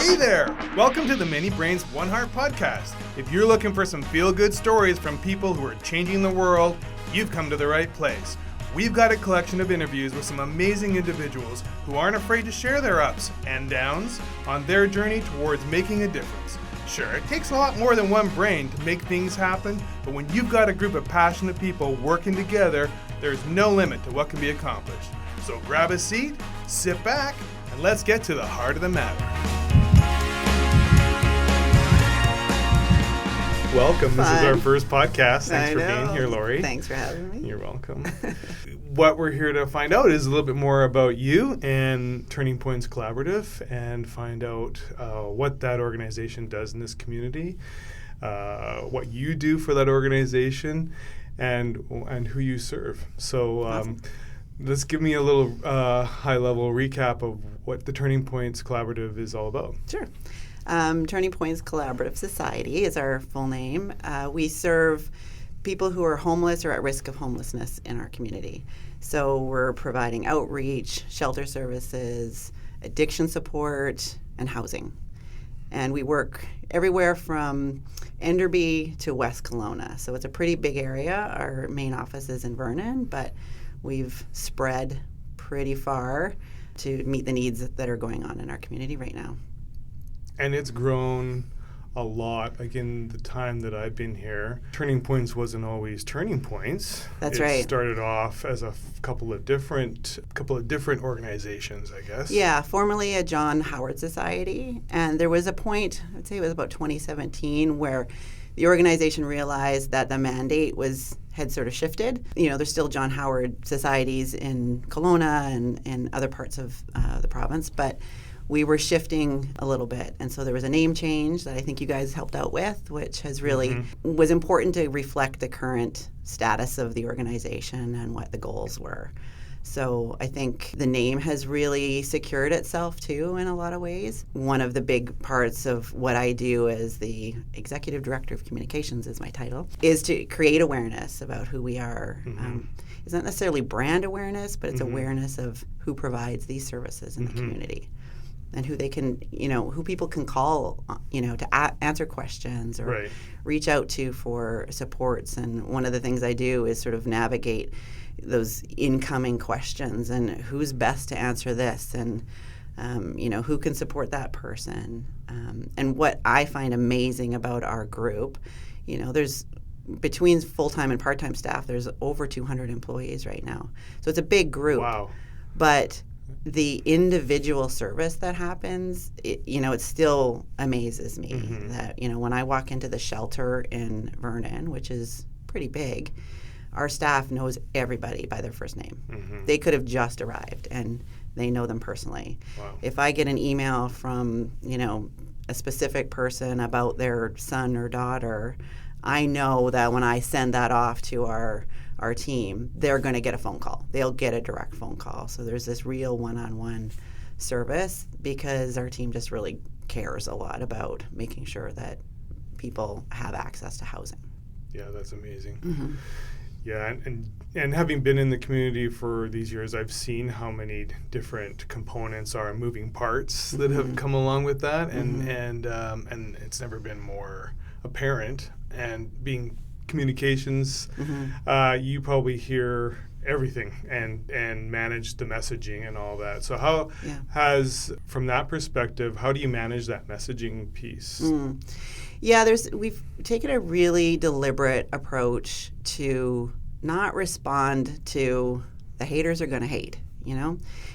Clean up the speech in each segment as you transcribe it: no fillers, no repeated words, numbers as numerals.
Hey there! Welcome to the Many Brains One Heart podcast. If you're looking for some feel-good stories from people who are changing the world, you've come to the right place. We've got a collection of interviews with some amazing individuals who aren't afraid to share their ups and downs on their journey towards making a difference. Sure, it takes a lot more than one brain to make things happen, but when you've got a group of passionate people working together, there's no limit to what can be accomplished. So grab a seat, sit back, and let's get to the heart of the matter. Welcome. This is our first podcast. Thanks for being here, Laurie. Thanks for having me. You're welcome. What we're here to find out is a little bit more about you and Turning Points Collaborative, and find out what that organization does in this community, what you do for that organization, and who you serve. So Awesome. Let's give me a little high-level recap of what the Turning Points Collaborative is all about. Sure. Turning Points Collaborative Society is our full name. We serve people who are homeless or at risk of homelessness in our community. So we're providing outreach, shelter services, addiction support, and housing. And we work everywhere from Enderby to West Kelowna. So it's a pretty big area. Our main office is in Vernon, but we've spread pretty far to meet the needs that are going on in our community right now. And it's grown a lot. Like in the time that I've been here, Turning Points wasn't always Turning Points. That's right. right. It started off as a couple of different organizations, I guess. Yeah, formerly a John Howard Society, and there was a point, I'd say it was about 2017, where the organization realized that the mandate had sort of shifted. You know, there's still John Howard societies in Kelowna and other parts of the province, but we were shifting a little bit. And so there was a name change that I think you guys helped out with, which has really was important to reflect the current status of the organization and what the goals were. So I think the name has really secured itself too in a lot of ways. One of the big parts of what I do as the Executive Director of Communications is my title, is to create awareness about who we are. It's not necessarily brand awareness, but it's awareness of who provides these services in the community. And who they can, who people can call, to answer questions or reach out to for supports. And one of the things I do is sort of navigate those incoming questions and who's best to answer this, and who can support that person. And what I find amazing about our group, there's between full-time and part-time staff, there's over 200 employees right now. So it's a big group. Wow. But the individual service that happens, it still amazes me that, when I walk into the shelter in Vernon, which is pretty big, our staff knows everybody by their first name. They could have just arrived and they know them personally. Wow. If I get an email from, a specific person about their son or daughter, I know that when I send that off to our team, they're going to get a phone call. They'll get a direct phone call. So there's this real one-on-one service because our team just really cares a lot about making sure that people have access to housing. Yeah, that's amazing. Yeah, and having been in the community for these years, I've seen how many different components are moving parts that have come along with that, and it's never been more apparent. And being communications, you probably hear everything and manage the messaging and all that. So how from that perspective, how do you manage that messaging piece? Yeah, we've taken a really deliberate approach to not respond to the haters are going to hate,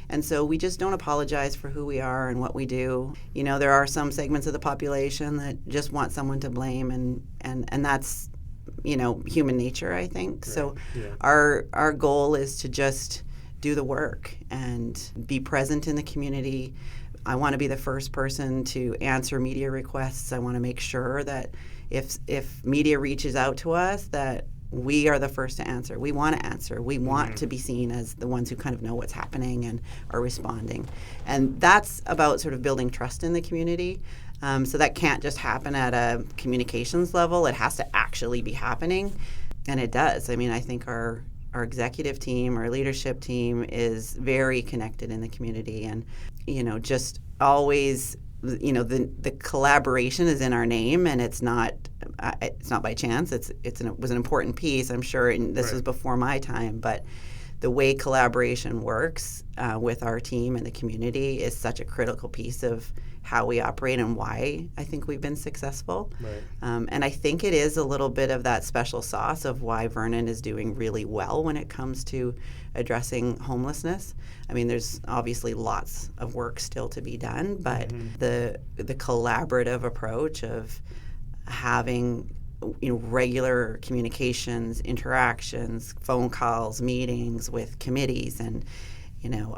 And so we just don't apologize for who we are and what we do. There are some segments of the population that just want someone to blame, and that's human nature, I think. Right. So our goal is to just do the work and be present in the community. I want to be the first person to answer media requests. I want to make sure that if media reaches out to us, that we are the first to answer. We want to answer. We want to be seen as the ones who kind of know what's happening and are responding. And that's about sort of building trust in the community. So that can't just happen at a communications level. It has to actually be happening. And it does. I mean, I think our executive team, our leadership team is very connected in the community and, just always the collaboration is in our name, and it's not by chance. It was an important piece, I'm sure, and this was before my time, but the way collaboration works with our team and the community is such a critical piece of how we operate and why I think we've been successful. Right. And I think it is a little bit of that special sauce of why Vernon is doing really well when it comes to addressing homelessness. I mean, there's obviously lots of work still to be done, but the collaborative approach of having regular communications, interactions, phone calls, meetings with committees and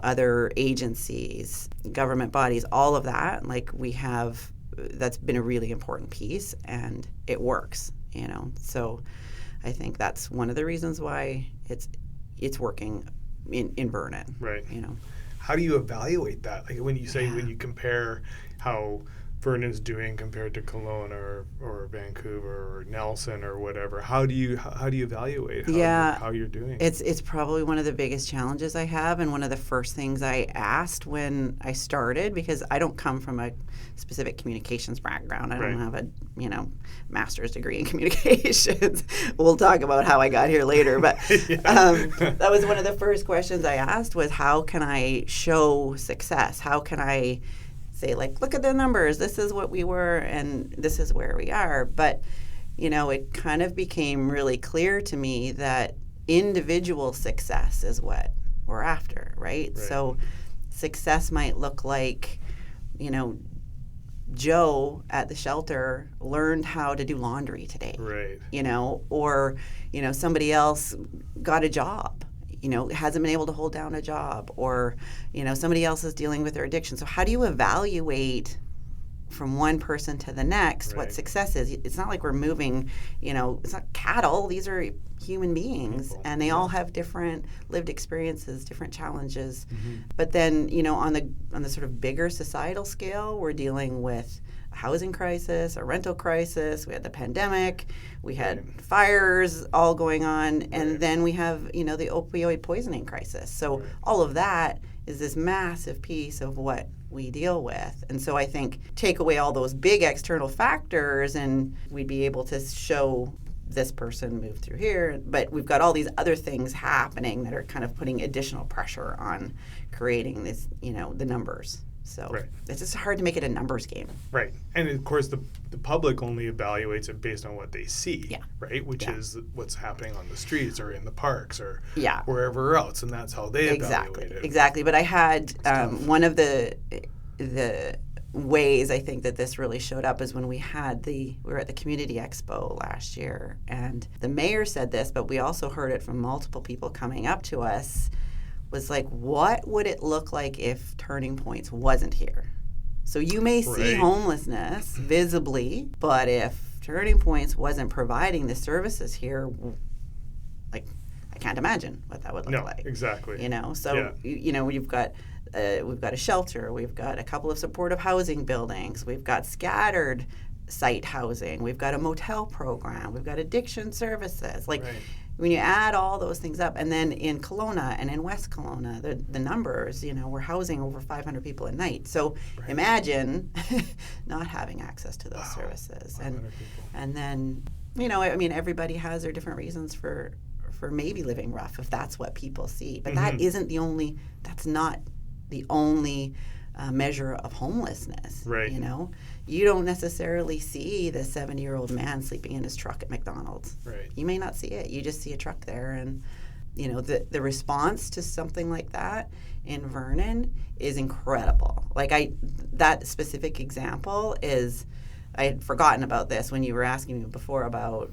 other agencies, government bodies, all of that, that's been a really important piece, and it works, So I think that's one of the reasons why it's working in Vernon. Right. How do you evaluate that? Like when you compare how Vernon's doing compared to Kelowna or Vancouver or Nelson or whatever, how do you evaluate how you're doing? It's probably one of the biggest challenges I have, and one of the first things I asked when I started, because I don't come from a specific communications background. I don't have a master's degree in communications. We'll talk about how I got here later, but that was one of the first questions I asked was, how can I show success? How can I say, look at the numbers, this is what we were and this is where we are. But, it kind of became really clear to me that individual success is what we're after, right? So success might look like, Joe at the shelter learned how to do laundry today, or, somebody else got a job. Hasn't been able to hold down a job, or, somebody else is dealing with their addiction. So how do you evaluate from one person to the next what success is? It's not like we're moving, it's not cattle. These are human beings, and they all have different lived experiences, different challenges. But then, on the sort of bigger societal scale, we're dealing with a housing crisis, a rental crisis. We had the pandemic. We had fires all going on. And then we have, the opioid poisoning crisis. So all of that is this massive piece of what we deal with. And so I think take away all those big external factors and we'd be able to show this person moved through here. But we've got all these other things happening that are kind of putting additional pressure on creating this, the numbers. So it's just hard to make it a numbers game. Right. And of course, the public only evaluates it based on what they see, right? Which is what's happening on the streets or in the parks or wherever else. And that's how they evaluate it. Exactly. But I had one of the ways I think that this really showed up is when we were at the Community Expo last year. And the mayor said this, but we also heard it from multiple people coming up to us, was like, what would it look like if Turning Points wasn't here? So you may see homelessness visibly, but if Turning Points wasn't providing the services here, I can't imagine what that would look like. Exactly. So we've got a shelter, we've got a couple of supportive housing buildings, we've got scattered site housing, we've got a motel program, we've got addiction services. When you add all those things up, and then in Kelowna and in West Kelowna, the numbers, we're housing over 500 people a night. So imagine not having access to those services. And then, everybody has their different reasons for maybe living rough, if that's what people see. But that's not the only measure of homelessness. You don't necessarily see the 70-year-old man sleeping in his truck at McDonald's. You may not see it. You just see a truck there. And, the response to something like that in Vernon is incredible. That specific example is, I had forgotten about this when you were asking me before about,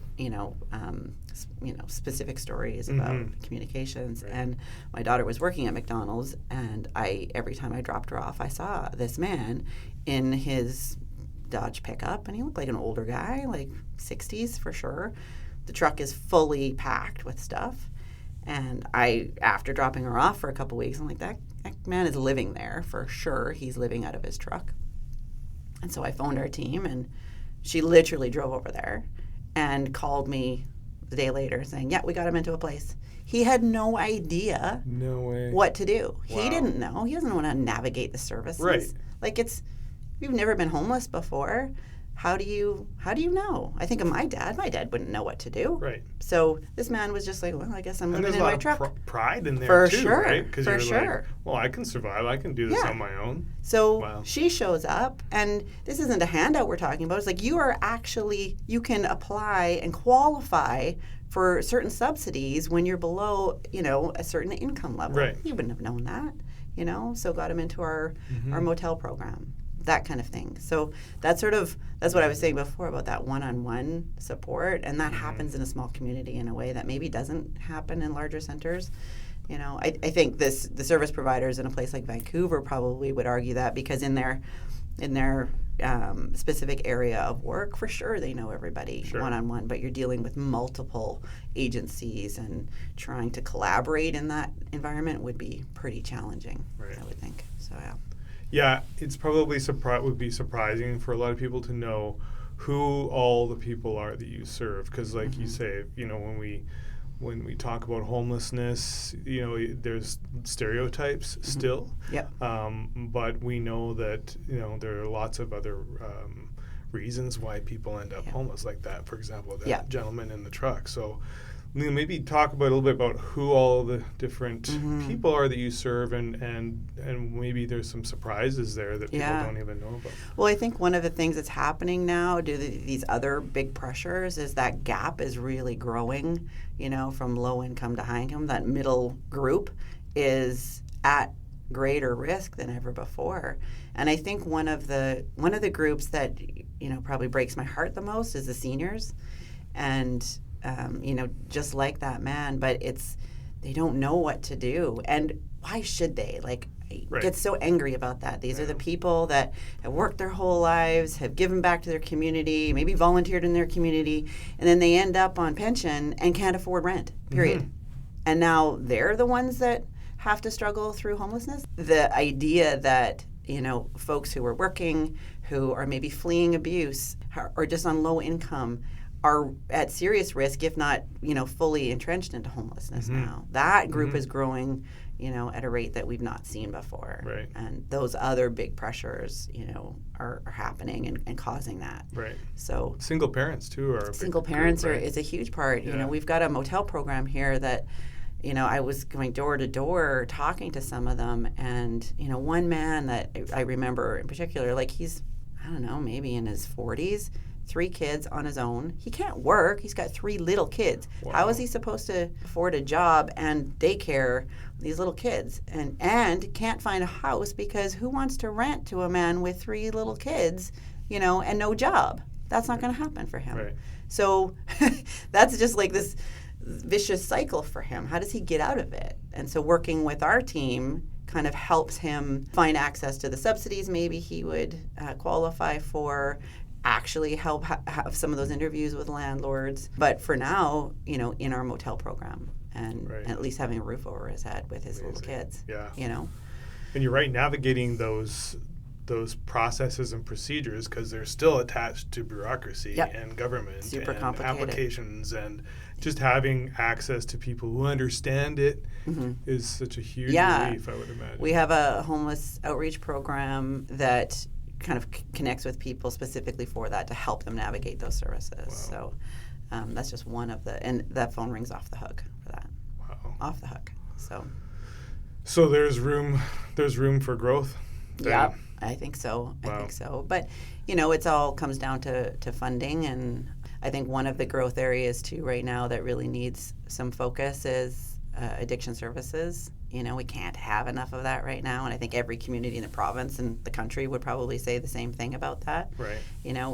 specific stories about communications. And my daughter was working at McDonald's, and every time I dropped her off, I saw this man in his Dodge pickup, and he looked like an older guy, 60s for sure. The truck is fully packed with stuff. And after dropping her off for a couple weeks, I'm like, that man is living there for sure. He's living out of his truck. And so I phoned our team, and she literally drove over there and called me the day later saying, we got him into a place. He had no idea what to do. Wow. He didn't know. He doesn't know how to navigate the services. you've never been homeless before, how do you know? I think of my dad. My dad wouldn't know what to do. Right. So this man was just like, well, I guess I'm living in my truck. And there's a lot of pride in there for too, sure. right? Because for you're sure. like, well, I can survive. I can do this on my own. So she shows up, and this isn't a handout we're talking about. It's like you can apply and qualify for certain subsidies when you're below, a certain income level. Right. You wouldn't have known that, so got him into our motel program, that kind of thing. So that's what I was saying before about that one-on-one support, and that happens in a small community in a way that maybe doesn't happen in larger centers. I think the service providers in a place like Vancouver probably would argue that, because in their specific area of work, for sure they know everybody one-on-one, but you're dealing with multiple agencies, and trying to collaborate in that environment would be pretty challenging, I would think. So, yeah. Yeah, it's probably would be surprising for a lot of people to know who all the people are that you serve, because like you say, when we talk about homelessness, there's stereotypes still. Yep. But we know that there are lots of other reasons why people end up homeless, like that, for example, that gentleman in the truck. So maybe talk a little bit about who all the different people are that you serve, and maybe there's some surprises there that people don't even know about. Well, I think one of the things that's happening now due to these other big pressures is that gap is really growing, from low income to high income. That middle group is at greater risk than ever before. And I think one of the groups that, probably breaks my heart the most is the seniors. And just like that man, but they don't know what to do. And why should they? I get so angry about that. These are the people that have worked their whole lives, have given back to their community, maybe volunteered in their community, and then they end up on pension and can't afford rent, period. And now they're the ones that have to struggle through homelessness. The idea that, folks who are working, who are maybe fleeing abuse, or just on low income, are at serious risk, if not, fully entrenched into homelessness now. That group is growing, at a rate that we've not seen before. Right. And those other big pressures, are happening and causing that. Right. So single parents too are single parents is a huge part. We've got a motel program here that, I was going door to door talking to some of them, and one man that I remember in particular, he's, I don't know, maybe in his 40s. 3 kids on his own. He can't work. He's got 3 little kids. Wow. How is he supposed to afford a job and daycare these little kids? And can't find a house, because who wants to rent to a man with 3 little kids, and no job? That's not going to happen for him. Right. So that's just like this vicious cycle for him. How does he get out of it? And so working with our team kind of helps him find access to the subsidies maybe he would qualify for, actually help have some of those interviews with landlords. But for now, in our motel program, and at least having a roof over his head with his little kids. Yeah. And you're right, navigating those processes and procedures, because they're still attached to bureaucracy and government super and complicated applications, and just having access to people who understand it is such a huge relief, I would imagine. We have a homeless outreach program that kind of connects with people specifically for that, to help them navigate those services. Wow. So that's just one of and that phone rings off the hook for that. Wow. Off the hook. So there's room for growth then? Yeah, I think so. Wow. I think so. But, it all comes down to funding, and I think one of the growth areas too right now that really needs some focus is addiction services. We can't have enough of that right now, and I think every community in the province and the country would probably say the same thing about that. Right.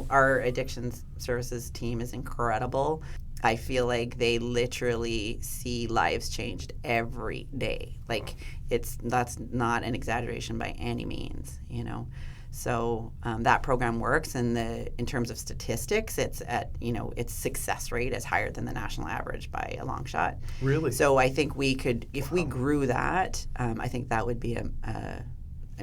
Our addiction services team is incredible. I feel like they literally see lives changed every day. That's not an exaggeration by any means, So that program works, and in terms of statistics, it's at its success rate is higher than the national average by a long shot. Really? So I think we could, if we grew that, I think that would be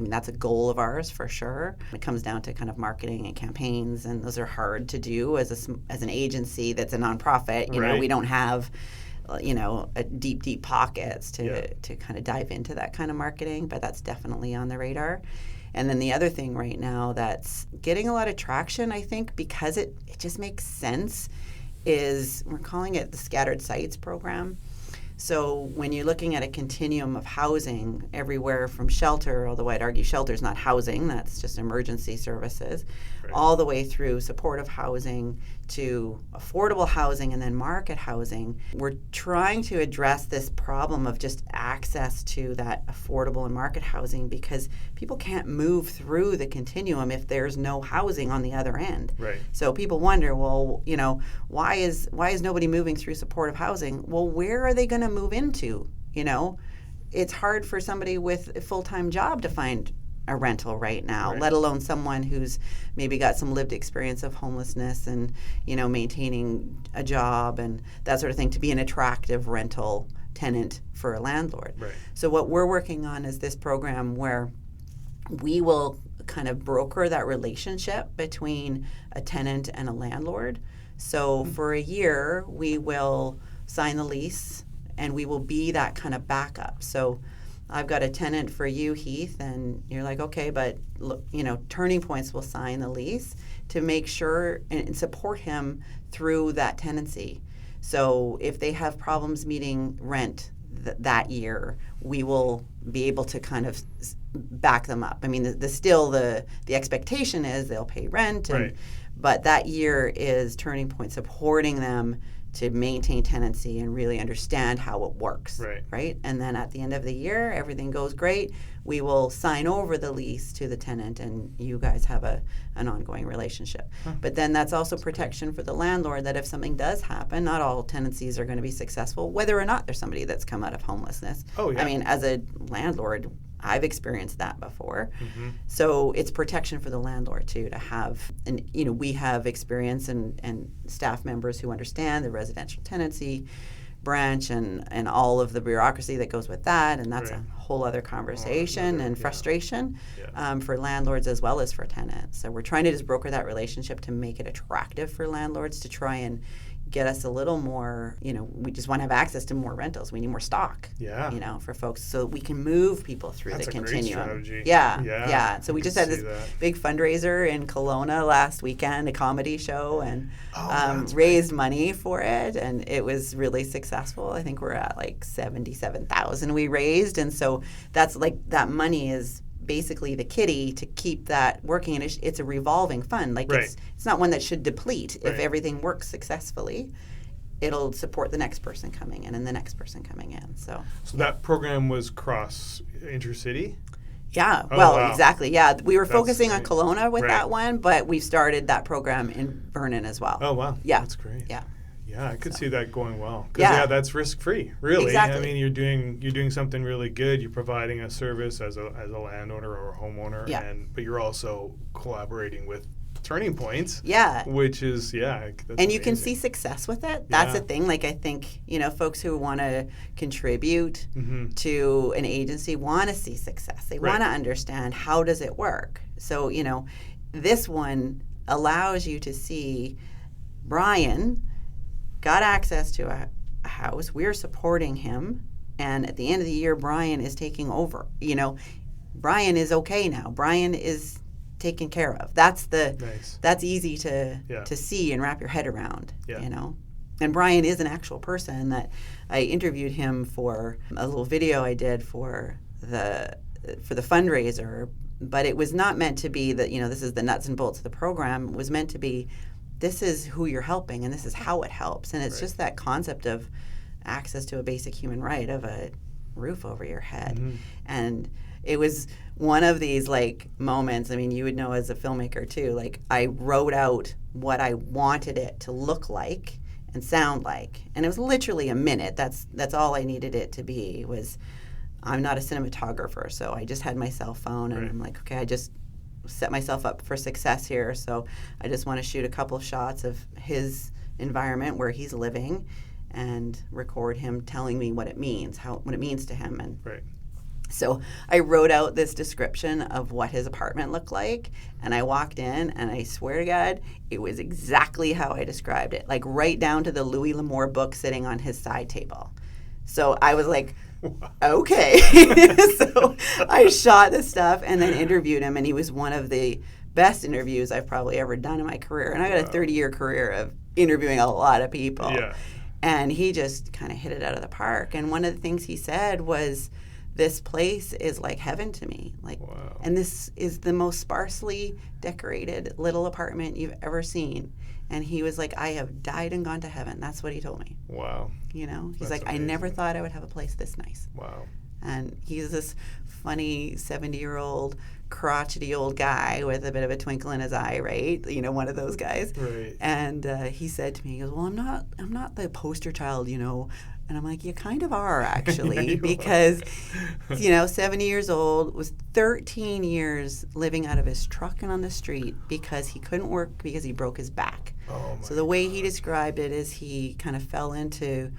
that's a goal of ours for sure. It comes down to kind of marketing and campaigns, and those are hard to do as an agency that's a nonprofit. We don't have deep pockets to kind of dive into that kind of marketing, but that's definitely on the radar. And then the other thing right now that's getting a lot of traction, I think, because it just makes sense, is we're calling it the Scattered Sites program. So when you're looking at a continuum of housing, everywhere from shelter, although I'd argue shelter is not housing, that's just emergency services, Right. all the way through supportive housing to affordable housing and then market housing, we're trying to address this problem of just access to that affordable and market housing, because people can't move through the continuum if there's no housing on the other end. Right. So people wonder, well, why is nobody moving through supportive housing? Well, where are they going to move into? It's hard for somebody with a full-time job to find a rental right now, Right. let alone someone who's maybe got some lived experience of homelessness and, maintaining a job and that sort of thing, to be an attractive rental tenant for a landlord. Right. So what we're working on is this program where we will kind of broker that relationship between a tenant and a landlord. So for a year, we will sign the lease and we will be that kind of backup. So I've got a tenant for you, Heath, and you're like, okay, but look, Turning Points will sign the lease to make sure and support him through that tenancy. So if they have problems meeting rent that year, we will be able to kind of back them up. I mean, the expectation is they'll pay rent, Right. but that year is Turning Point supporting them to maintain tenancy and really understand how it works. Right. And then at the end of the year, everything goes great. We will sign over the lease to the tenant, and you guys have an ongoing relationship. But then that's also protection for the landlord, that if something does happen, not all tenancies are going to be successful, whether or not there's somebody that's come out of homelessness. Oh, yeah. I mean, as a landlord, I've experienced that before. Mm-hmm. So it's protection for the landlord too, to have, and we have experience and staff members who understand the residential tenancy branch and all of the bureaucracy that goes with that, and that's Right. a whole other conversation and frustration Yeah. for landlords as well as for tenants. So we're trying to just broker that relationship to make it attractive for landlords to try and get us a little more, we just want to have access to more rentals. We need more stock, Yeah. For folks so we can move people through That's the a great continuum. strategy. Yeah. Yeah, So I we can just had see this that. big fundraiser in Kelowna last weekend, a comedy show, and That's raised money for it, and it was really successful. I think we're at like 77,000 we raised, and so that's like that money is basically the kitty to keep that working, and it's a revolving fund. Like Right. it's not one that should deplete. If Right. everything works successfully, it'll support the next person coming in and the next person coming in. So that program was cross intercity? yeah, Oh, well, wow. exactly. Yeah, we were That's focusing on great. Kelowna with Right. that one, but we've started that program in Vernon as well. Oh, wow. Yeah. That's great. Yeah. Yeah, I could see that going well. 'Cause, Yeah. that's risk-free, really. Exactly. I mean, you're doing something really good. You're providing a service as a landowner or a homeowner, Yeah. but you're also collaborating with Turning Points, Yeah. which is that's And you can amazing. see success with it. That's Yeah. the thing. Like, I think, folks who want to contribute Mhm. to an agency want to see success. They Right. want to understand, how does it work? So, this one allows you to see Brian got access to a house. We're supporting him. And at the end of the year, Brian is taking over. Brian is okay now. Brian is taken care of. That's Nice. that's easy to Yeah. see and wrap your head around. Yeah. And Brian is an actual person that I interviewed him for a little video I did for the fundraiser, but it was not meant to be that this is the nuts and bolts of the program. It was meant to be, this is who you're helping and this is how it helps. And it's Right. just that concept of access to a basic human right of a roof over your head. Mhm. And it was one of these moments. I mean, you would know as a filmmaker too. I wrote out what I wanted it to look like and sound like, and it was literally a minute. That's all I needed it to be. I'm not a cinematographer, so I just had my cell phone, and Right. I'm like, okay, I just set myself up for success here. So I just want to shoot a couple of shots of his environment where he's living, and record him telling me what it means to him, and Right. so I wrote out this description of what his apartment looked like, and I walked in, and I swear to God, it was exactly how I described it, right down to the Louis L'Amour book sitting on his side table. So I was like, Okay. So I shot the stuff and then interviewed him, and he was one of the best interviews I've probably ever done in my career. And I got a 30-year career of interviewing a lot of people. Yeah. And he just kind of hit it out of the park. And one of the things he said was, this place is like heaven to me. Like, Wow. And this is the most sparsely decorated little apartment you've ever seen. And he was like, I have died and gone to heaven. That's what he told me. Wow. You know, he's That's like, I never thought I would have a place this nice. Wow. And he's this funny 70-year-old crotchety old guy with a bit of a twinkle in his eye, right? You know, one of those guys. Right. And he said to me, he goes, well, I'm not the poster child, you know. And I'm like, you kind of are, actually, because, you know, 70 years old, was 13 years living out of his truck and on the street because he couldn't work because he broke his back. Oh my So the way he described it is he kind of fell into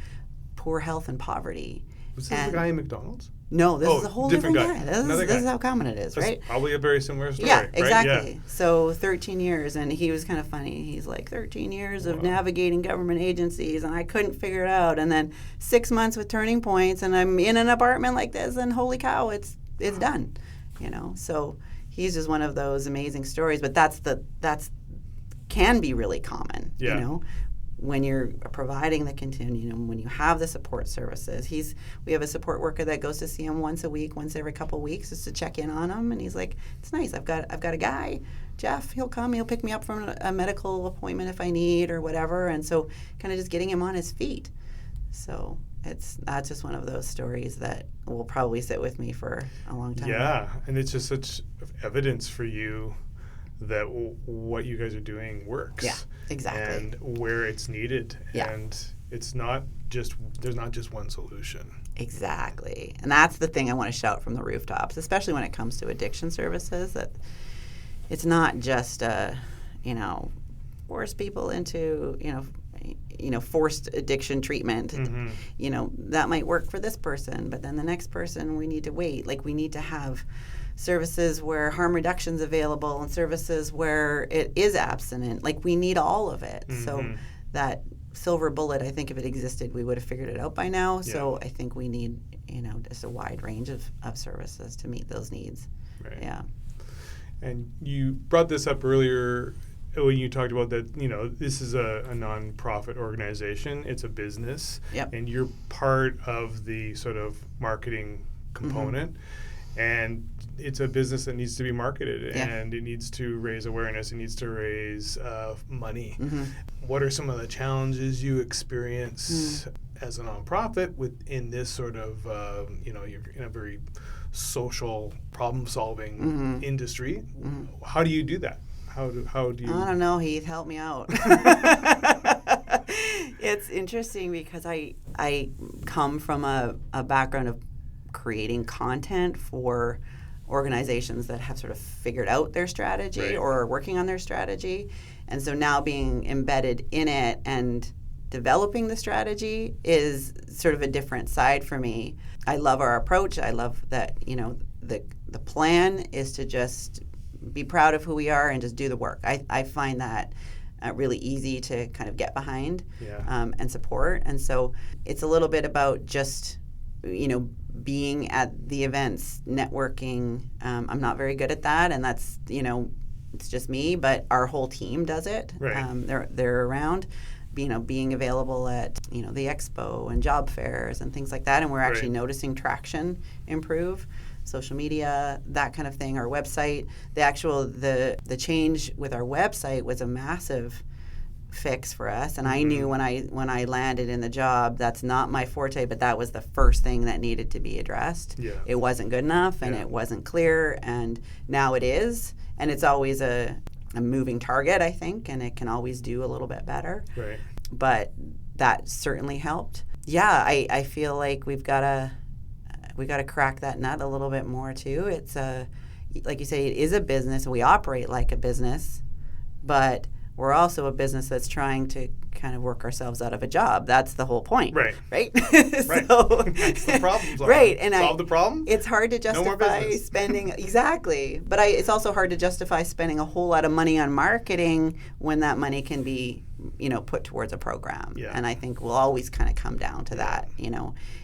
poor health and poverty. Was this the guy in McDonald's? No, this is a whole different guy. This is how common it is, That's right? probably a very similar story. Yeah, right? exactly. Yeah. So 13 years, and he was kind of funny. He's like, 13 years of navigating government agencies, and I couldn't figure it out. And then 6 months with Turning Points, and I'm in an apartment like this, and holy cow, it's done. You know, so he's just one of those amazing stories. But that's can be really common. Yeah. You know, when you're providing the continuum, when you have the support services. We have a support worker that goes to see him once a week, once every couple of weeks, just to check in on him. And he's like, it's nice. I've got a guy, Jeff. He'll come. He'll pick me up from a medical appointment if I need or whatever. And so, kind of just getting him on his feet. So that's just one of those stories that will probably sit with me for a long time. Yeah, and it's just such evidence for you that what you guys are doing works. Yeah, exactly. And where it's needed. Yeah. And there's not just one solution. Exactly. And that's the thing I want to shout from the rooftops, especially when it comes to addiction services, that it's not just, force people into, forced addiction treatment. Mm-hmm. You know, that might work for this person, but then the next person we need to wait. Like, we need to have services where harm reduction is available and services where it is abstinent. Like, we need all of it. Mm-hmm. So that silver bullet, I think if it existed, we would have figured it out by now. Yeah. So I think we need, just a wide range of services to meet those needs. Right. Yeah. And you brought this up earlier when you talked about that, this is a nonprofit organization. It's a business. Yep. And you're part of the sort of marketing component. Mm-hmm. And it's a business that needs to be marketed, yeah. and it needs to raise awareness. It needs to raise money. Mm-hmm. What are some of the challenges you experience as a nonprofit within this sort of, you're in a very social problem-solving mm-hmm. industry? Mm-hmm. How do you do that? How do you? I don't know, Heath. Help me out. It's interesting because I come from a background of creating content for organizations that have sort of figured out their strategy right. or are working on their strategy. And so now being embedded in it and developing the strategy is sort of a different side for me. I love our approach. I love that, the plan is to just be proud of who we are and just do the work. I find that really easy to kind of get behind and support. And so it's a little bit about just, being at the events, networking. I'm not very good at that, and that's, it's just me, but our whole team does it. Right. They're around, being available at, the expo and job fairs and things like that, and we're actually right. noticing traction improve. Social media, that kind of thing. Our website, the change with our website was a massive fix for us, and I knew when I landed in the job, that's not my forte, but that was the first thing that needed to be addressed. Yeah. It wasn't good enough, and it wasn't clear, and now it is, and it's always a moving target, I think, and it can always do a little bit better. Right. But that certainly helped. Yeah, I feel like we got to crack that nut a little bit more too. It's like you say, it is a business, and we operate like a business, but we're also a business that's trying to kind of work ourselves out of a job. That's the whole point. Right. Right? Right. So, That's the problem. Right. And solve the problem. It's hard to No more justify business. spending, exactly. But it's also hard to justify spending a whole lot of money on marketing when that money can be, put towards a program. Yeah. And I think we'll always kind of come down to that,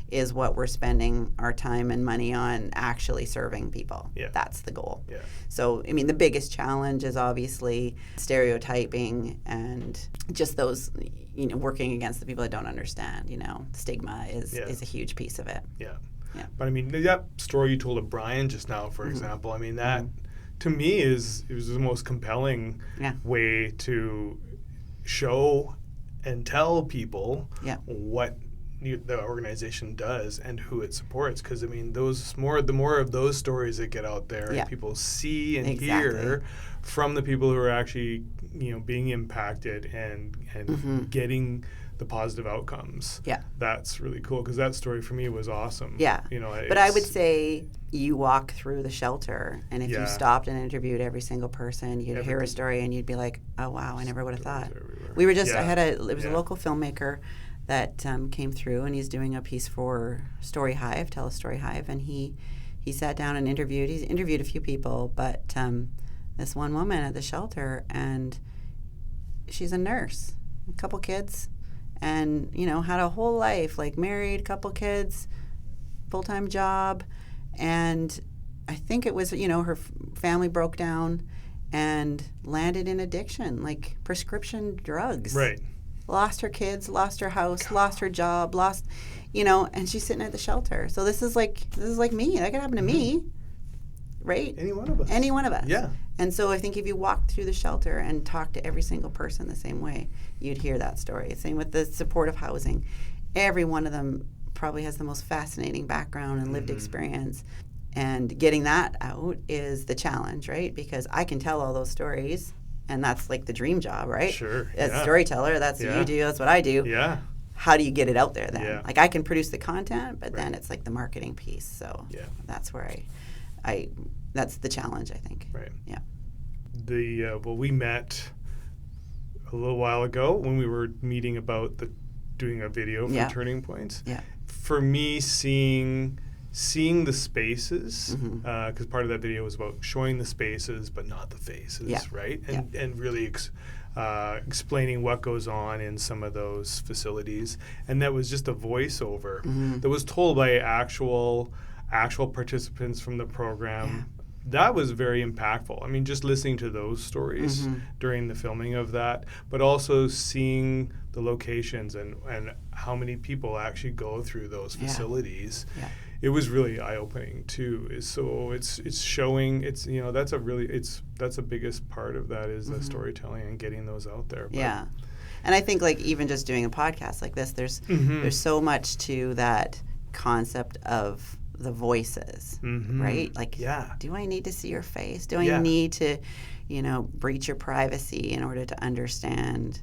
is what we're spending our time and money on actually serving people. Yeah. That's the goal. Yeah. So, the biggest challenge is obviously stereotyping and just those, working against the people that don't understand, stigma is a huge piece of it. Yeah. Yeah. But that story you told of Brian just now, for example, that to me it was the most compelling way to show and tell people what the organization does and who it supports, because the more of those stories that get out there and people see and hear from the people who are actually being impacted and getting the positive outcomes. Yeah, that's really cool, because that story for me was awesome. Yeah, but I would say you walk through the shelter, and if you stopped and interviewed every single person, you'd hear a story and you'd be like, oh wow, I never would have thought. We were just it was a local filmmaker that came through, and he's doing a piece for Story Hive, Tell a Story Hive, and he sat down and he's interviewed a few people, but this one woman at the shelter, and she's a nurse, a couple kids, and had a whole life, like married, couple kids, full-time job, and I think it was her family broke down and landed in addiction, like prescription drugs. Right. Lost her kids, lost her house, lost her job, and she's sitting at the shelter. So this is like me. That could happen to me, right? Any one of us. Any one of us. Yeah. And so I think if you walked through the shelter and talked to every single person the same way, you'd hear that story. Same with the supportive housing. Every one of them probably has the most fascinating background and lived experience. And getting that out is the challenge, right? Because I can tell all those stories, and that's like the dream job, right? Sure. As a storyteller, that's what you do, that's what I do. Yeah. How do you get it out there then? Yeah. Like I can produce the content, but then it's like the marketing piece. So that's where I that's the challenge, I think. Right. Yeah. We met a little while ago when we were meeting about doing a video for Turning Points. Yeah. For me, seeing the spaces, because part of that video was about showing the spaces but not the faces, right? And really explaining what goes on in some of those facilities. And that was just a voiceover that was told by actual participants from the program. Yeah. That was very impactful. Just listening to those stories during the filming of that, but also seeing the locations and how many people actually go through those facilities. Yeah. It was really eye-opening too. So it's showing, that's the biggest part of that is the storytelling and getting those out there. But yeah. And I think like even just doing a podcast like this, there's so much to that concept of the voices, right? Like, do I need to see your face? Do I need to, breach your privacy in order to understand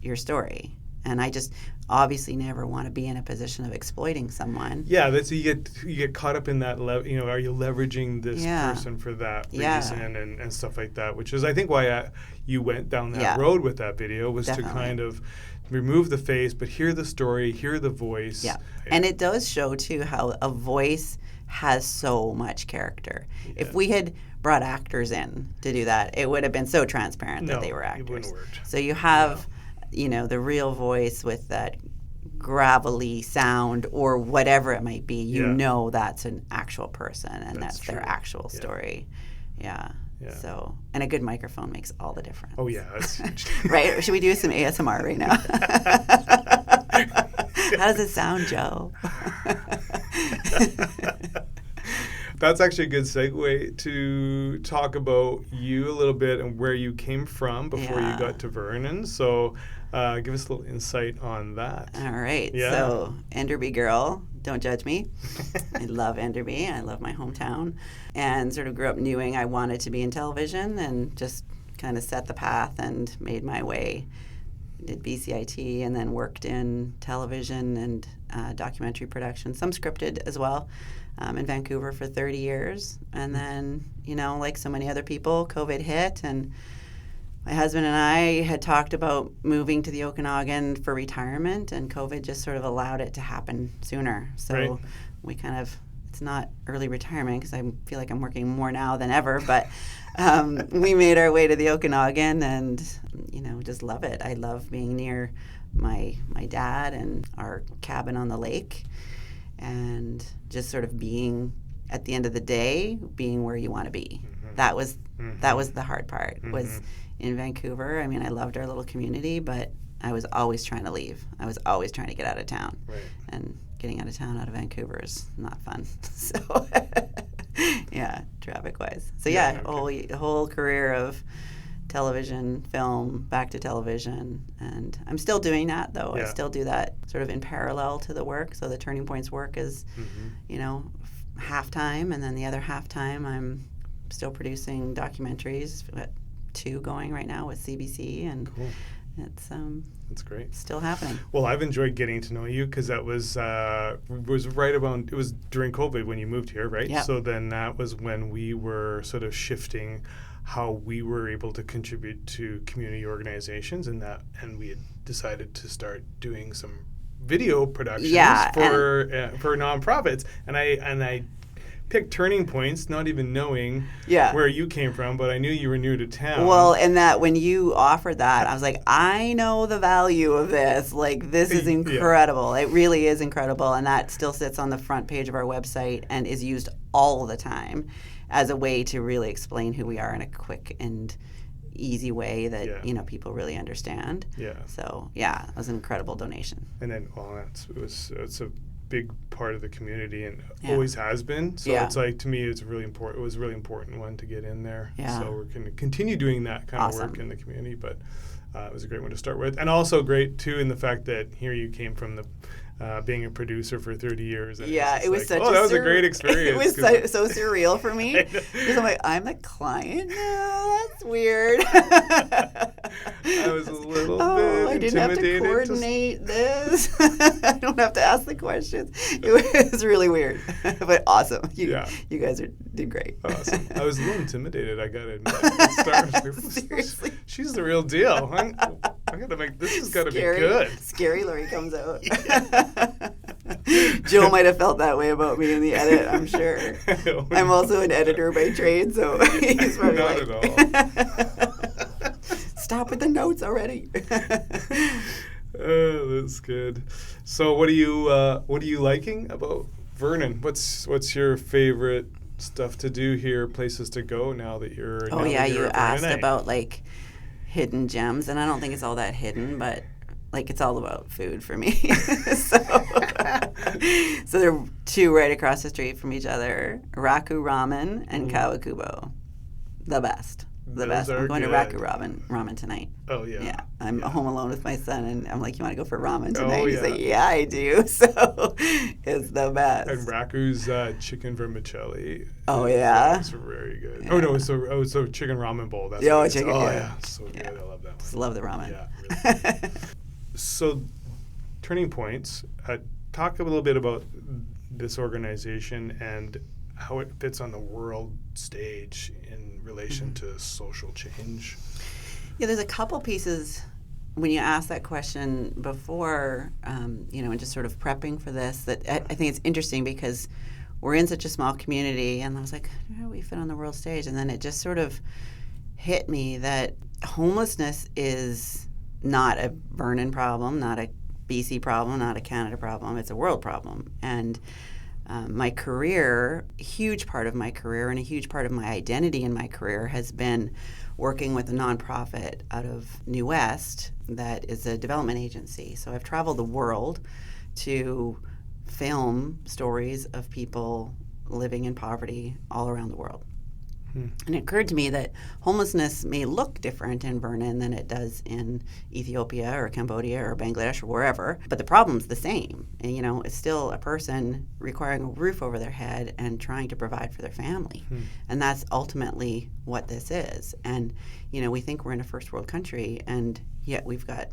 your story? And I just obviously never want to be in a position of exploiting someone. Yeah, that's you get caught up in that. Are you leveraging this person for that reason and stuff like that? Which is, I think, why you went down that road with that video, was to kind of remove the face, but hear the story, hear the voice. Yeah, and it does show too how a voice has so much character. Yeah. If we had brought actors in to do that, it would have been so transparent that they were actors. It wouldn't work. So you have, the real voice with that gravelly sound or whatever it might be. That's an actual person, and that's their actual story. Yeah. Yeah. So, and a good microphone makes all the difference. Oh yeah, that's huge. Right? Or should we do some ASMR right now? How does it sound, Joe? That's actually a good segue to talk about you a little bit and where you came from before you got to Vernon. So give us a little insight on that. All right. Yeah. So Enderby girl, don't judge me. I love Enderby. I love my hometown. And sort of grew up knowing I wanted to be in television, and just kind of set the path and made my way. Did BCIT and then worked in television and documentary production, some scripted as well, in Vancouver for 30 years. And then, like so many other people, COVID hit and my husband and I had talked about moving to the Okanagan for retirement, and COVID just sort of allowed it to happen sooner. So we kind of, it's not early retirement because I feel like I'm working more now than ever, but we made our way to the Okanagan and, just love it. I love being near my dad and our cabin on the lake, and just sort of being, at the end of the day, being where you want to be. Mm-hmm. That was the hard part, was in Vancouver. I mean, I loved our little community, but I was always trying to leave. I was always trying to get out of town. Right. And getting out of town out of Vancouver is not fun. So, yeah, traffic-wise. So, a whole career of television, film, back to television. And I'm still doing that, though. Yeah. I still do that sort of in parallel to the work. So the Turning Points work is, half-time, and then the other half-time I'm still producing documentaries. Got 2 going right now with CBC, and cool. That's great. Still happening. Well, I've enjoyed getting to know you because that was right about, it was during COVID when you moved here, right? Yep. So then that was when we were sort of shifting how we were able to contribute to community organizations, and we had decided to start doing some video productions for nonprofits, and I picked Turning Points, not even knowing where you came from, but I knew you were new to town. Well, and that when you offered that, I was like, I know the value of this. Like, this is incredible. It really is incredible, and that still sits on the front page of our website and is used all the time as a way to really explain who we are in a quick and easy way that people really understand. Yeah. So it was an incredible donation. And then it's a big part of the community and always has been. So it's like, to me, it's really important. It was a really important one to get in there. Yeah. So we're going to continue doing that kind of work in the community, but it was a great one to start with, and also great too in the fact that here you came from the being a producer for 30 years. And it was like, that was a great experience. It was so surreal for me. Because I'm like, I'm the client? No, that's weird. I was a little bit I didn't have to coordinate this. I don't have to ask the questions. It was really weird, but awesome. You guys did great. Awesome. I was a little intimidated, I got to admit. Seriously. She's the real deal. I'm going to make, this has got to be good. Scary Laurie comes out. Joe might have felt that way about me in the edit, I'm sure. I'm also an editor by trade, so he's probably not at all. Stop with the notes already. That's good. So what are you liking about Vernon? What's your favorite stuff to do here, places to go now that you're you asked about like hidden gems, and I don't think it's all that hidden, but like, it's all about food for me. So there are 2 right across the street from each other, Raku Ramen and Kawakubo. The best. The best. I'm going to Raku Ramen tonight. Oh, yeah. Yeah. I'm home alone with my son, and I'm like, you want to go for ramen tonight? Oh, yeah. He's like, yeah, I do. So it's the best. And Raku's chicken vermicelli. Oh, yeah. It's very good. Yeah. Oh, no, so chicken ramen bowl. That's chicken. Oh, yeah. So good. I love that one. Just love the ramen. Yeah, really. So, Turning Points, talk a little bit about this organization and how it fits on the world stage in relation to social change. Yeah, there's a couple pieces when you asked that question before, and just sort of prepping for this, that I think it's interesting because we're in such a small community, and I was like, how do we fit on the world stage? And then it just sort of hit me that homelessness is not a Vernon problem, not a BC problem, not a Canada problem. It's a world problem. And my career, a huge part of my career and a huge part of my identity in my career has been working with a nonprofit out of New West that is a development agency. So I've traveled the world to film stories of people living in poverty all around the world. And it occurred to me that homelessness may look different in Vernon than it does in Ethiopia or Cambodia or Bangladesh or wherever, but the problem's the same. And, it's still a person requiring a roof over their head and trying to provide for their family. And that's ultimately what this is. And, we think we're in a first world country, and yet we've got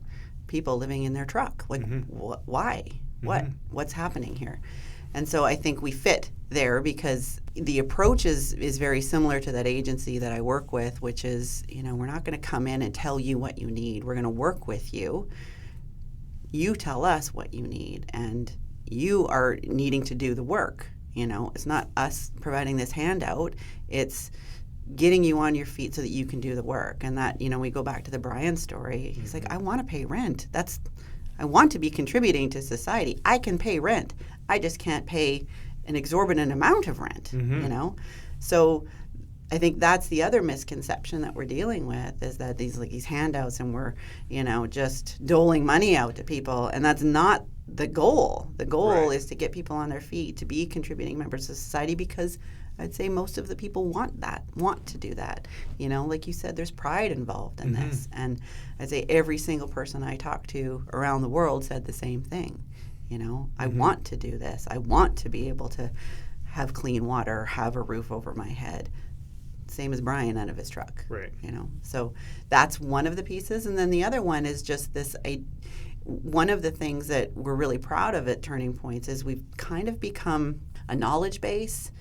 people living in their truck. Like, why? What's happening here? And so I think we fit there because the approach is very similar to that agency that I work with, which is, we're not going to come in and tell you what you need. We're going to work with you. You tell us what you need, and you are needing to do the work. It's not us providing this handout. It's getting you on your feet so that you can do the work. And that, we go back to the Brian story. He's like, I want to pay rent. I want to be contributing to society. I can pay rent. I just can't pay an exorbitant amount of rent, So I think that's the other misconception that we're dealing with, is that these handouts and we're, just doling money out to people. And that's not the goal. The goal is to get people on their feet, to be contributing members of society, because I'd say most of the people want to do that. Like you said, there's pride involved in this. And I'd say every single person I talked to around the world said the same thing. I want to do this. I want to be able to have clean water, have a roof over my head. Same as Brian out of his truck. Right. So that's one of the pieces. And then the other one is just this, one of the things that we're really proud of at Turning Points is we've kind of become a knowledge base,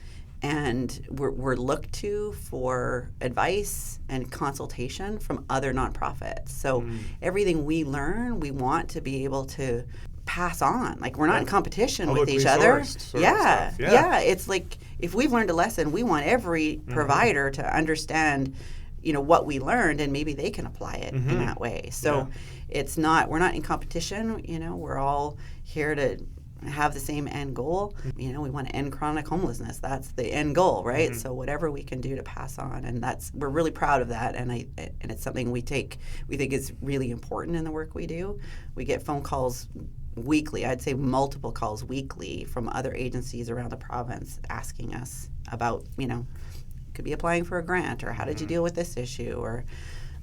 and we're looked to for advice and consultation from other nonprofits. So everything we learn, we want to be able to pass on. Like, we're not in competition with each other. Yeah. It's like, if we've learned a lesson, we want every provider to understand, what we learned, and maybe they can apply it in that way. So we're not in competition. We're all here to have the same end goal. We want to end chronic homelessness. That's the end goal, right? So whatever we can do to pass on, and we're really proud of that. And it's something we think is really important in the work we do. We get phone calls weekly, I'd say multiple calls weekly, from other agencies around the province asking us about, could be applying for a grant, or how did you deal with this issue, or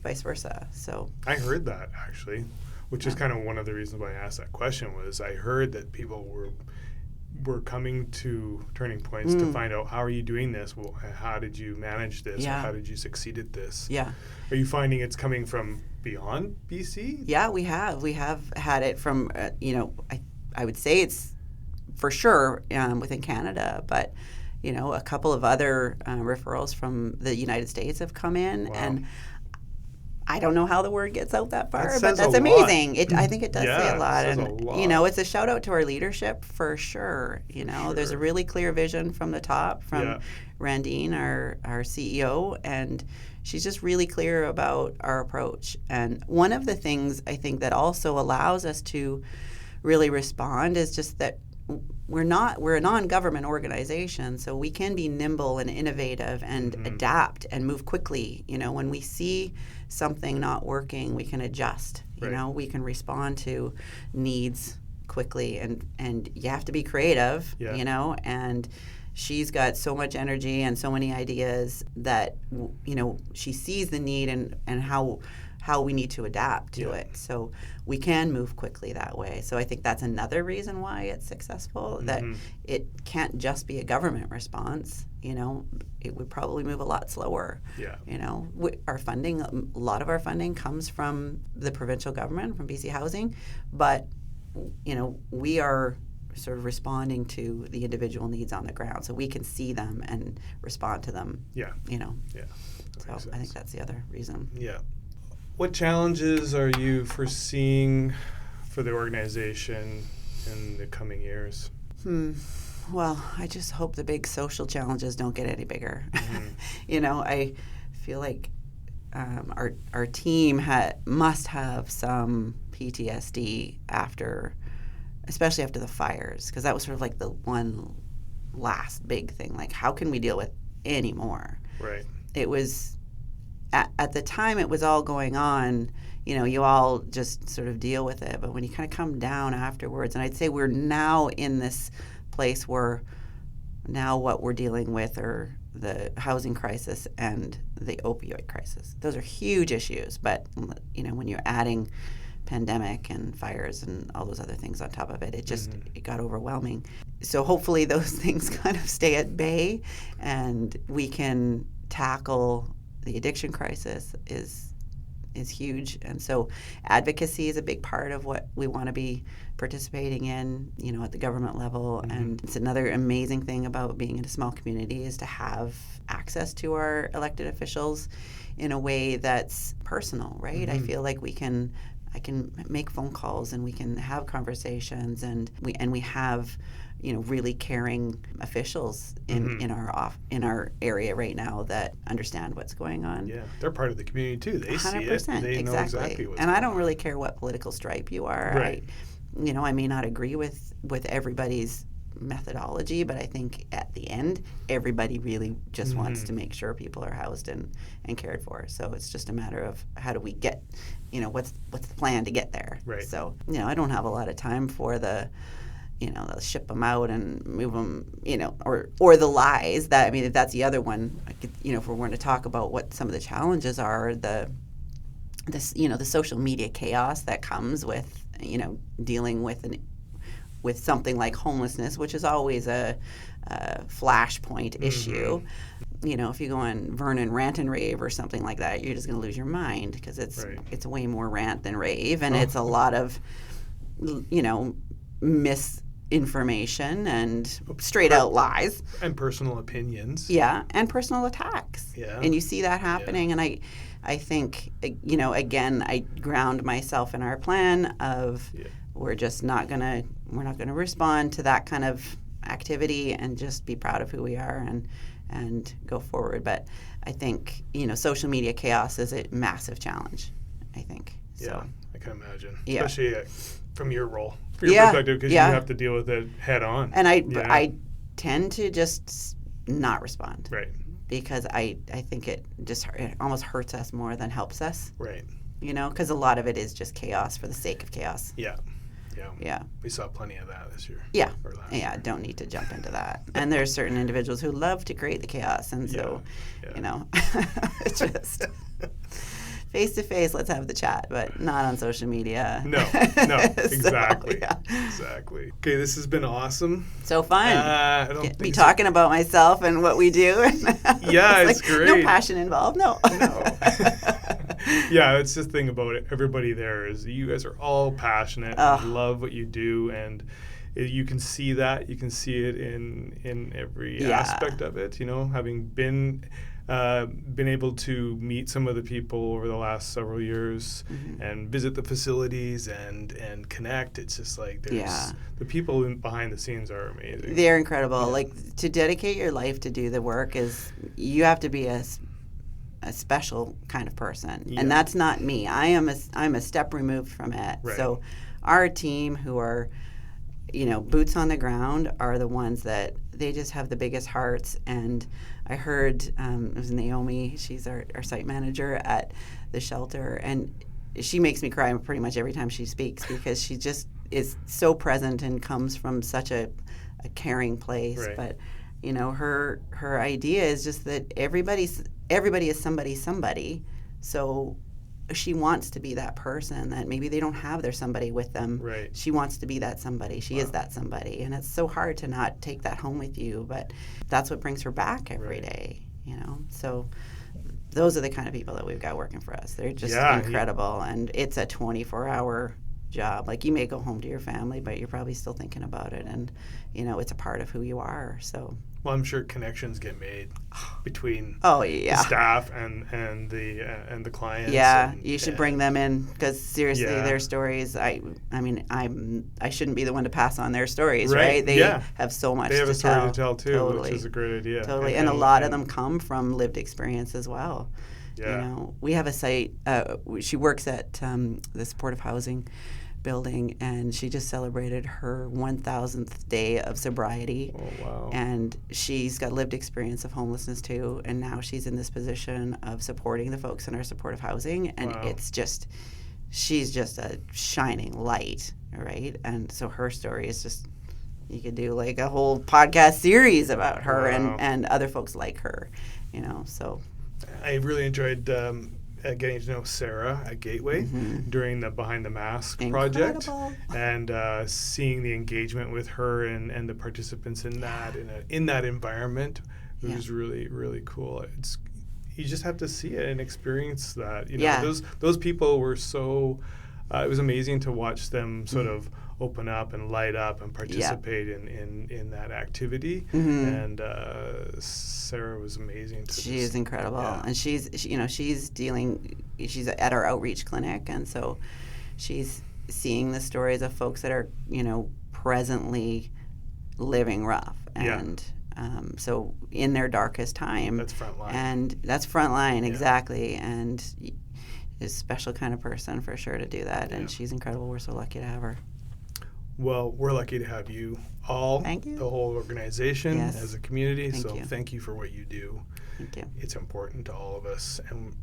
vice versa. So I heard that, actually, which is kind of one of the reasons why I asked that question. Was I heard that people were coming to Turning Points to find out, how are you doing this? Well, how did you manage this? Or how did you succeed at this? Yeah. Are you finding it's coming from beyond BC? Yeah, we have. We have had it from, I would say it's for sure within Canada, but, a couple of other referrals from the United States have come in. Wow. And I don't know how the word gets out that far, but that's amazing. I think it does say a lot. And, it's a shout out to our leadership for sure. There's a really clear vision from the top, from Randine, our CEO, and she's just really clear about our approach. And one of the things I think that also allows us to really respond is just that we're a non-government organization, so we can be nimble and innovative and adapt and move quickly. When we see something not working, we can adjust. We can respond to needs quickly, and you have to be creative. And she's got so much energy and so many ideas that she sees the need and how we need to adapt to it. So we can move quickly that way. So I think that's another reason why it's successful, that it can't just be a government response. It would probably move a lot slower. Our funding, a lot of our funding comes from the provincial government, from BC Housing, but we are sort of responding to the individual needs on the ground, so we can see them and respond to them. So I think that's the other reason. What challenges are you foreseeing for the organization in the coming years? Well, I just hope the big social challenges don't get any bigger. I feel like our team must have some PTSD especially after the fires, because that was sort of like the one last big thing. Like, how can we deal with any more? Right. It was, at the time it was all going on, you all just sort of deal with it. But when you kind of come down afterwards, and I'd say we're now in this place where now what we're dealing with are the housing crisis and the opioid crisis. Those are huge issues, but, when you're adding pandemic and fires and all those other things on top of it, it got overwhelming. So hopefully those things kind of stay at bay, and we can tackle the addiction crisis is is huge. And so advocacy is a big part of what we want to be participating in, at the government level. And it's another amazing thing about being in a small community is to have access to our elected officials in a way that's personal, right? I feel like I can make phone calls and we can have conversations, and we have really caring officials in our area right now that understand what's going on. Yeah, they're part of the community too. They 100%, see it. They know exactly what's and going I don't on. really care what political stripe you are. Right. I may not agree with everybody's methodology, but I think at the end, everybody really just wants to make sure people are housed and cared for. So it's just a matter of how do we get, what's the plan to get there. Right. So, I don't have a lot of time for the they'll ship them out and move them, or the lies that, if that's the other one, if we're going to talk about what some of the challenges are, the social media chaos that comes with, dealing with something like homelessness, which is always a flashpoint issue. If you go on Vernon rant and rave or something like that, you're just going to lose your mind because it's way more rant than rave, and it's a lot of, misinformation and straight out lies and personal opinions. Yeah, and personal attacks. Yeah, and you see that happening, and I think again I ground myself in our plan of we're not gonna respond to that kind of activity and just be proud of who we are and go forward. But I think social media chaos is a massive challenge, I think. Yeah, I can imagine, yeah. Especially from your role, from your perspective, because you have to deal with it head on. And I tend to just not respond, right? Because I think it almost hurts us more than helps us, right? Because a lot of it is just chaos for the sake of chaos. Yeah. We saw plenty of that this year. Yeah. Or last year. Don't need to jump into that. And there's certain individuals who love to create the chaos, and so it's just face to face, let's have the chat, but not on social media. No, exactly. So, Exactly. Okay, this has been awesome. So fun. Be talking about myself and what we do. Yeah, it's great. No passion involved. No. Yeah, it's the thing about it. Everybody there is you guys are all passionate and love what you do, and you can see that. You can see it in every aspect of it. Having been able to meet some of the people over the last several years and visit the facilities and connect. It's just like the people behind the scenes are amazing. They're incredible. Yeah. Like, to dedicate your life to do the work you have to be a special kind of person, and that's not me. I'm a step removed from it. Right. So our team, who are boots on the ground, are the ones that they just have the biggest hearts. And I heard it was Naomi, she's our site manager at the shelter, and she makes me cry pretty much every time she speaks because she just is so present and comes from such a caring place. Right. But her idea is just that everybody is somebody. So she wants to be that person that maybe they don't have their somebody with them. Right. She wants to be that somebody. She is that somebody. And it's so hard to not take that home with you, but that's what brings her back every day, So those are the kind of people that we've got working for us. They're just incredible. And it's a 24-hour job. Like, you may go home to your family, but you're probably still thinking about it. And, it's a part of who you are. So. Well, I'm sure connections get made between the staff and the clients. Yeah, you should bring them in because seriously, their stories. I shouldn't be the one to pass on their stories, right? They have so much. They have to a story tell. to tell too, Totally. which is a great idea. Totally, and a lot of them come from lived experience as well. Yeah. We have a site. She works at the supportive housing building, and she just celebrated her 1,000th day of sobriety. Oh, wow. And she's got lived experience of homelessness too, and now she's in this position of supporting the folks in our supportive housing, and she's just a shining light, right? And so her story is just, you could do like a whole podcast series about her and other folks like her, so. I really enjoyed getting to know Sarah at Gateway during the Behind the Mask project, and seeing the engagement with her and the participants in that in that environment. It was really, really cool. It's you just have to see it and experience that. You know, Yeah. those people were so. It was amazing to watch them sort of open up and light up and participate in that activity. And Sarah was amazing. She is incredible, and she's at our outreach clinic, and so she's seeing the stories of folks that are presently living rough, and so in their darkest time. That's frontline. And that's frontline, exactly, and is a special kind of person for sure to do that, and she's incredible. We're so lucky to have her. Well, we're lucky to have you all. Thank you. The whole organization as a community. Thank you for what you do. Thank you. It's important to all of us, and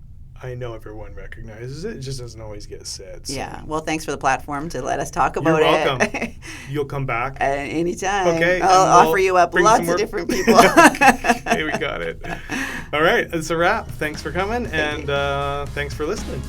I know everyone recognizes it. It just doesn't always get said. So. Yeah. Well, thanks for the platform to let us talk about You're it. welcome. You'll come back. Anytime. Okay. I'll offer you up lots of different people. Okay, we got it. All right. It's a wrap. Thanks for coming, and thanks for listening.